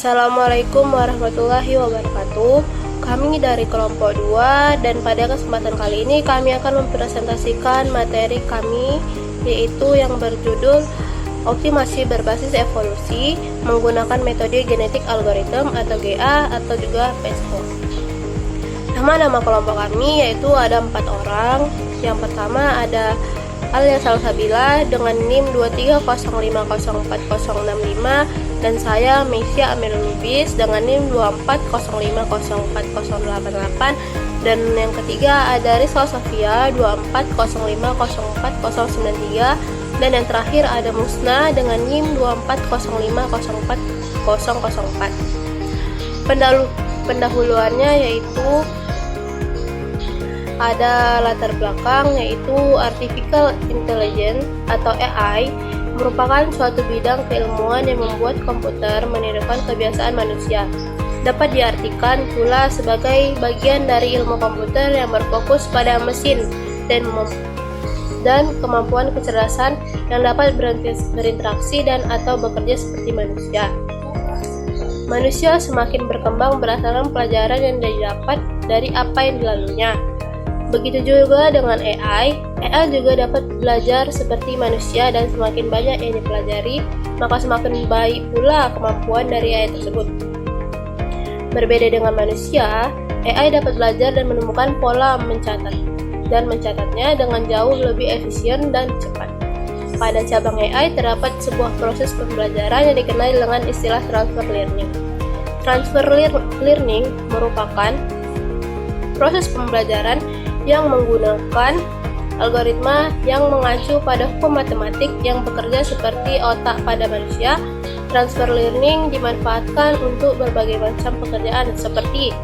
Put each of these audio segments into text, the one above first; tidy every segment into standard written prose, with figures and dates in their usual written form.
Assalamualaikum warahmatullahi wabarakatuh. Kami dari kelompok 2 dan pada kesempatan kali ini kami akan mempresentasikan materi kami, yaitu yang berjudul optimasi berbasis evolusi menggunakan metode genetik algorithm atau GA atau juga PESCO. Nama-nama kelompok kami yaitu ada 4 orang. Yang pertama ada Alia Salsabila dengan NIM 230504065 dan saya Mesia Amirul Lubis dengan NIM 240504088 dan yang ketiga ada Rizal Sofia 240504093 dan yang terakhir ada Musna dengan NIM 240504004. Pendahuluannya yaitu ada latar belakang yaitu Artificial Intelligence atau AI merupakan suatu bidang keilmuan yang membuat komputer menirukan kebiasaan manusia. Dapat diartikan pula sebagai bagian dari ilmu komputer yang berfokus pada mesin dan kemampuan kecerdasan yang dapat berinteraksi dan atau bekerja seperti manusia. Manusia semakin berkembang berdasarkan pelajaran yang didapat dari apa yang dilaluinya. Begitu juga dengan AI juga dapat belajar seperti manusia dan semakin banyak yang dipelajari, maka semakin baik pula kemampuan dari AI tersebut. Berbeda dengan manusia, AI dapat belajar dan menemukan pola mencatatnya dengan jauh lebih efisien dan cepat. Pada cabang AI terdapat sebuah proses pembelajaran yang dikenal dengan istilah transfer learning. Transfer learning merupakan proses pembelajaran yang menggunakan algoritma yang mengacu pada hukum matematik yang bekerja seperti otak pada manusia. Transfer learning dimanfaatkan untuk berbagai macam pekerjaan seperti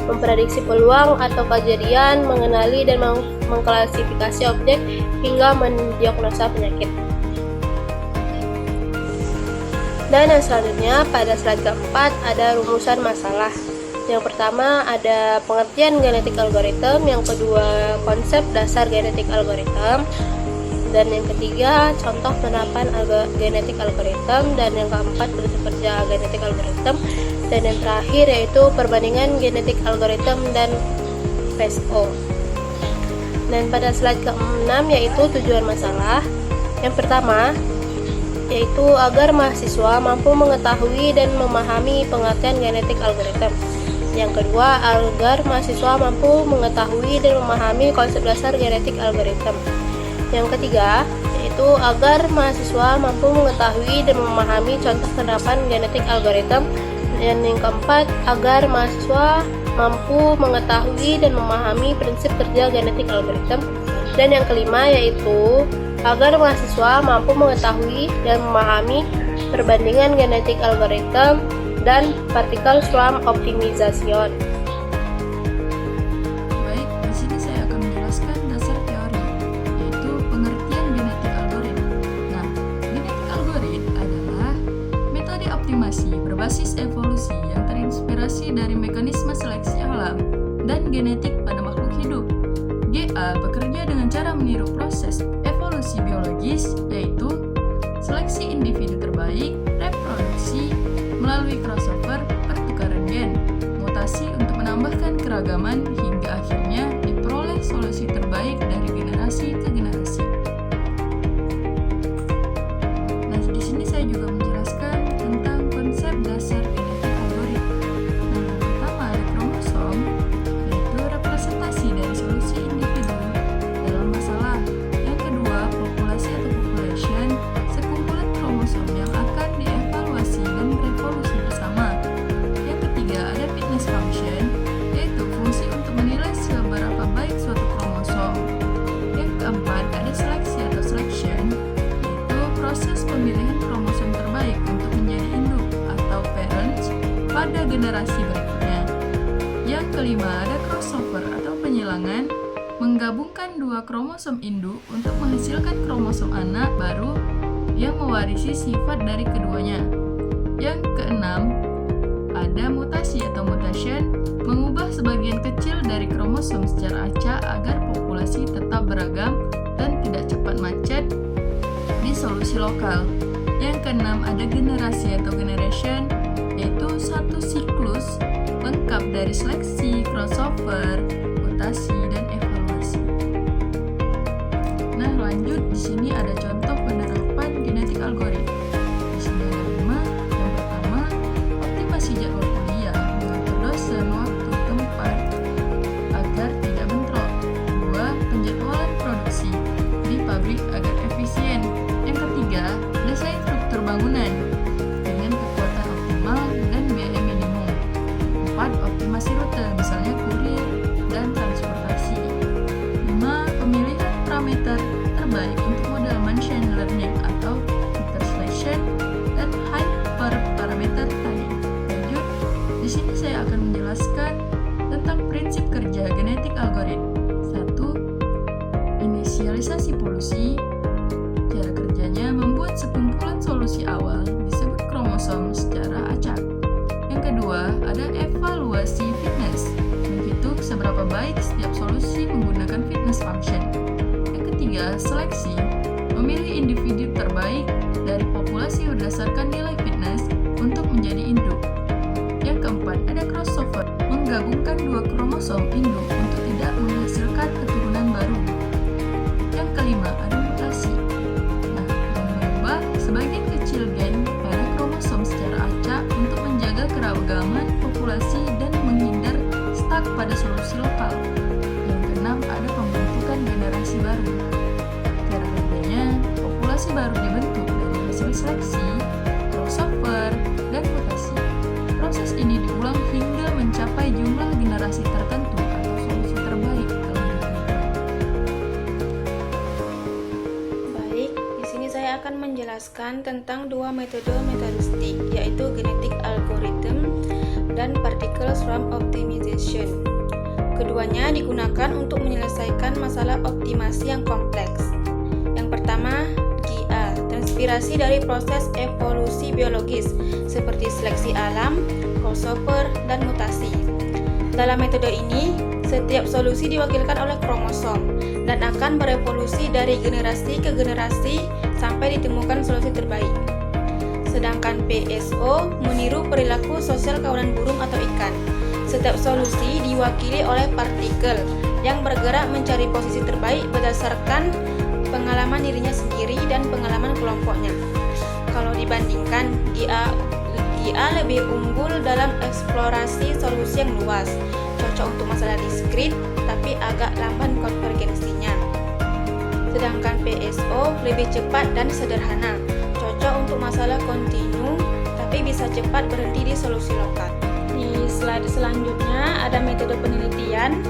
memprediksi peluang atau kejadian, mengenali dan mengklasifikasi objek, hingga mendiagnosa penyakit. Dan yang selanjutnya pada slide keempat ada rumusan masalah. Yang pertama ada pengertian genetik algorithm, yang kedua konsep dasar genetik algorithm, dan yang ketiga contoh penerapan genetik algorithm, dan yang keempat prinsip kerja genetik algorithm, dan yang terakhir yaitu perbandingan genetik algorithm dan PESCO. Dan pada slide ke-6 yaitu tujuan masalah. Yang pertama yaitu agar mahasiswa mampu mengetahui dan memahami pengertian genetik algorithm. Yang kedua, agar mahasiswa mampu mengetahui dan memahami konsep dasar genetik algorithm. Yang ketiga, yaitu agar mahasiswa mampu mengetahui dan memahami contoh penerapan genetik algorithm. Dan yang keempat, agar mahasiswa mampu mengetahui dan memahami prinsip kerja genetik algorithm. Dan yang kelima, yaitu agar mahasiswa mampu mengetahui dan memahami perbandingan genetik algorithm dan particle swarm optimization. Baik, di sini saya akan menjelaskan dasar teori, yaitu pengertian genetik algoritma. Nah, genetik algoritma adalah metode optimasi berbasis evolusi yang terinspirasi dari mekanisme seleksi alam dan genetik pada makhluk hidup. GA bekerja dengan cara meniru proses evolusi biologis, yaitu seleksi individu terbaik, reproduksi, melalui crossover, pertukaran gen, mutasi untuk menambahkan keragaman, hingga akhirnya diperoleh solusi terbaik dari generasi ke generasi. Nah, di sini saya juga menjelaskan tentang konsep dasar genetik algoritma. Nah, yang pertama ada kromosom, yaitu representasi dari solusi individu dalam masalah. Yang kedua, populasi atau population, sekumpulan kromosom yang akan dievaluasi dan berevolusi bersama. Yang ketiga ada fitness function, yaitu fungsi untuk menilai seberapa baik suatu kromosom. Yang keempat ada seleksi atau selection, yaitu proses pemilihan kromosom terbaik untuk menjadi induk atau parents pada generasi berikutnya. Yang kelima ada crossover atau penyilangan, menggabungkan dua kromosom induk untuk menghasilkan kromosom anak baru yang mewarisi sifat dari keduanya. Yang keenam, ada mutasi atau mutation, mengubah sebagian kecil dari kromosom secara acak agar populasi tetap beragam dan tidak cepat macet di solusi lokal. Yang keenam, ada generasi atau generation, yaitu satu siklus lengkap dari seleksi, crossover, mutasi, dan evaluasi. Nah, lanjut di sini ada contoh penerapan genetik algoritma. Di sini ada 5. Yang pertama, optimasi jadwal kuliah, mengatur dosen, waktu, tempat agar tidak bentrok. 2. Penjadwalan produksi di pabrik agar efisien. Yang ketiga, desain struktur bangunan dengan kekuatan optimal dan biaya minimum. 4. Optimasi rute, misalnya kurir dan transportasi. 5. Pemilihan parameter terbaik untuk model machine learning atau hyperslation dan hyperparameter tadi. Lanjut, di sini saya akan menjelaskan tentang prinsip kerja genetik algoritma. 1. Inisialisasi polusi. Cara kerjanya membuat sekumpulan solusi awal disebut kromosom secara acak. Yang kedua, ada evaluasi fitness, menghitung seberapa baik setiap solusi menggunakan fitness function. Yang ketiga, seleksi, memilih individu terbaik dari populasi berdasarkan nilai fitness untuk menjadi induk. Yang keempat, ada crossover, menggabungkan dua kromosom induk untuk tidak menghasilkan keturunan baru. Yang kelima, ada mutasi. Nah, mengubah sebagian kecil gen pada kromosom secara acak untuk menjaga keragaman populasi dan menghindar stuck pada solusi lokal. Yang keenam, ada pembentukan generasi baru. Cara kerjanya, populasi baru dibentuk dari hasil seleksi, crossover, dan mutasi. Proses ini diulang hingga mencapai jumlah generasi tertentu atau solusi terbaik dalam ditemukan. Baik, di sini saya akan menjelaskan tentang dua metode metodistik, yaitu genetic algorithm dan particle swarm optimization. Keduanya digunakan untuk menyelesaikan masalah optimasi yang kompleks. Yang pertama, GA, transpirasi dari proses evolusi biologis seperti seleksi alam, crossover, dan mutasi. Dalam metode ini, setiap solusi diwakilkan oleh kromosom dan akan berevolusi dari generasi ke generasi sampai ditemukan solusi terbaik. Sedangkan PSO meniru perilaku sosial kawanan burung atau ikan. Setiap solusi diwakili oleh partikel yang bergerak mencari posisi terbaik berdasarkan pengalaman dirinya sendiri dan pengalaman kelompoknya. Kalau dibandingkan, GA lebih unggul dalam eksplorasi solusi yang luas, cocok untuk masalah diskrit tapi agak lamban konvergensinya. Sedangkan PSO lebih cepat dan sederhana, cocok untuk masalah kontinu tapi bisa cepat berhenti di solusi lokal. Di slide selanjutnya ada metode penelitian.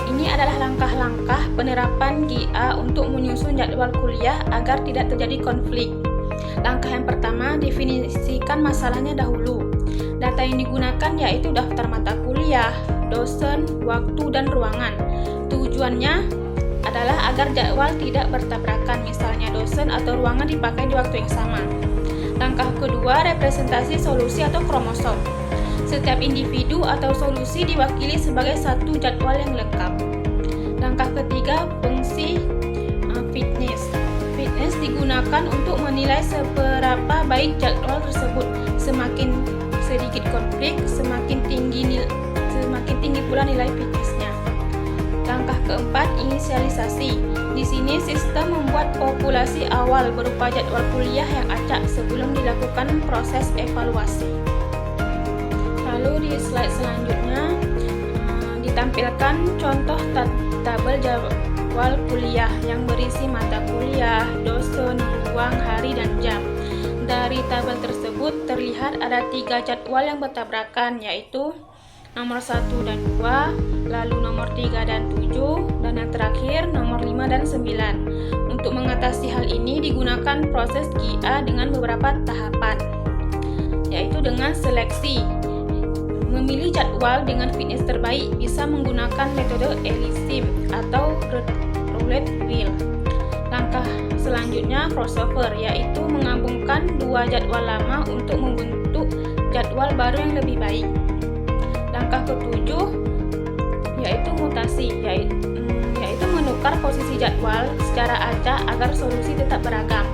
Ini adalah langkah-langkah penerapan GA untuk menyusun jadwal kuliah agar tidak terjadi konflik. Langkah yang pertama, definisikan masalahnya dahulu. Data yang digunakan yaitu daftar mata kuliah, dosen, waktu, dan ruangan. Tujuannya adalah agar jadwal tidak bertabrakan, misalnya dosen atau ruangan dipakai di waktu yang sama. Langkah kedua, representasi solusi atau kromosom. Setiap individu atau solusi diwakili sebagai satu jadwal yang lengkap. Langkah ketiga, fungsi fitness. Fitness digunakan untuk menilai seberapa baik jadwal tersebut. Semakin sedikit konflik, semakin tinggi pula nilai fitnessnya. Langkah keempat, inisialisasi. Di sini sistem membuat populasi awal berupa jadwal kuliah yang acak sebelum dilakukan proses evaluasi. Lalu di slide selanjutnya ditampilkan contoh tabel jadwal kuliah yang berisi mata kuliah, dosen, ruang, hari, dan jam. Dari tabel tersebut terlihat ada 3 jadwal yang bertabrakan, yaitu nomor 1 dan 2, lalu nomor 3 dan 7, dan yang terakhir nomor 5 dan 9. Untuk mengatasi hal ini digunakan proses GA dengan beberapa tahapan, yaitu dengan seleksi. Memilih jadwal dengan fitness terbaik bisa menggunakan metode ELISIM atau roulette wheel. Langkah selanjutnya crossover, yaitu menggabungkan 2 jadwal lama untuk membentuk jadwal baru yang lebih baik. Langkah ketujuh yaitu mutasi, yaitu menukar posisi jadwal secara acak agar solusi tetap beragam.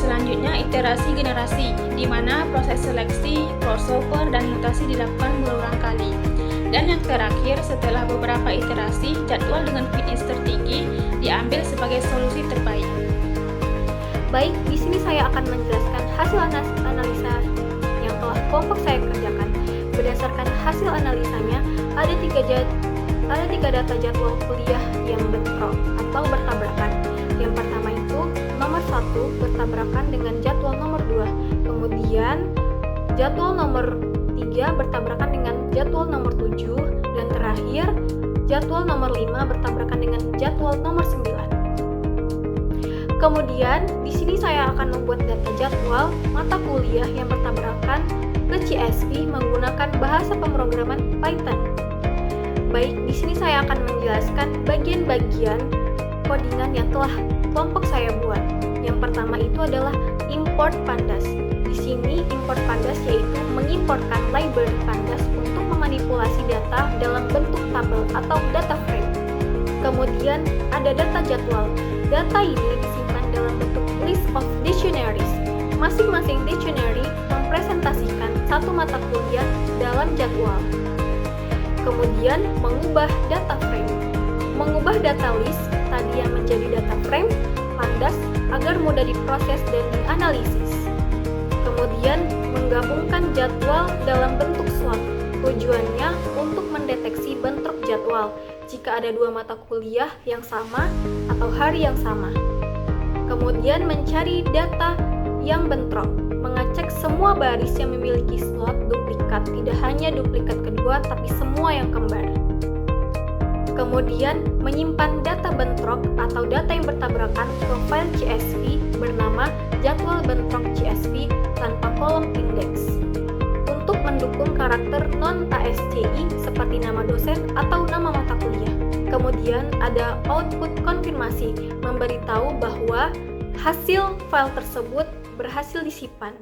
Selanjutnya, iterasi generasi, di mana proses seleksi, crossover, dan mutasi dilakukan berulang kali. Dan yang terakhir, setelah beberapa iterasi, jadwal dengan fitness tertinggi diambil sebagai solusi terbaik. Baik, di sini saya akan menjelaskan hasil analisa yang telah kelompok saya kerjakan. Berdasarkan hasil analisanya, ada tiga data jadwal kuliah yang bentrok atau bertabrakan. Yang pertama itu nomor 1 bertabrakan dengan jadwal nomor 2, kemudian jadwal nomor 3 bertabrakan dengan jadwal nomor 7, dan terakhir jadwal nomor 5 bertabrakan dengan jadwal nomor 9. Kemudian di sini saya akan membuat data jadwal mata kuliah yang bertabrakan ke CSP menggunakan bahasa pemrograman Python. Baik, di sini saya akan menjelaskan bagian-bagian codingan yang telah kelompok saya buat. Yang pertama itu adalah import pandas. Di sini import pandas yaitu mengimportkan library pandas untuk memanipulasi data dalam bentuk tabel atau data frame. Kemudian ada data jadwal. Data ini disimpan dalam bentuk list of dictionaries. Masing-masing dictionary mempresentasikan satu mata kuliah dalam jadwal. Kemudian mengubah data frame. Mengubah data list tadi yang menjadi data frame pandas agar mudah diproses dan dianalisis. Kemudian menggabungkan jadwal dalam bentuk slot. Tujuannya untuk mendeteksi bentrok jadwal jika ada dua mata kuliah yang sama atau hari yang sama. Kemudian mencari data yang bentrok, mengecek semua baris yang memiliki slot duplikat, tidak hanya duplikat kedua tapi semua yang kembar. Kemudian menyimpan data bentrok atau data yang bertabrakan ke file CSV bernama jadwal bentrok CSV tanpa kolom indeks untuk mendukung karakter non-ASCII seperti nama dosen atau nama mata kuliah. Kemudian ada output konfirmasi, memberitahu bahwa hasil file tersebut berhasil disimpan.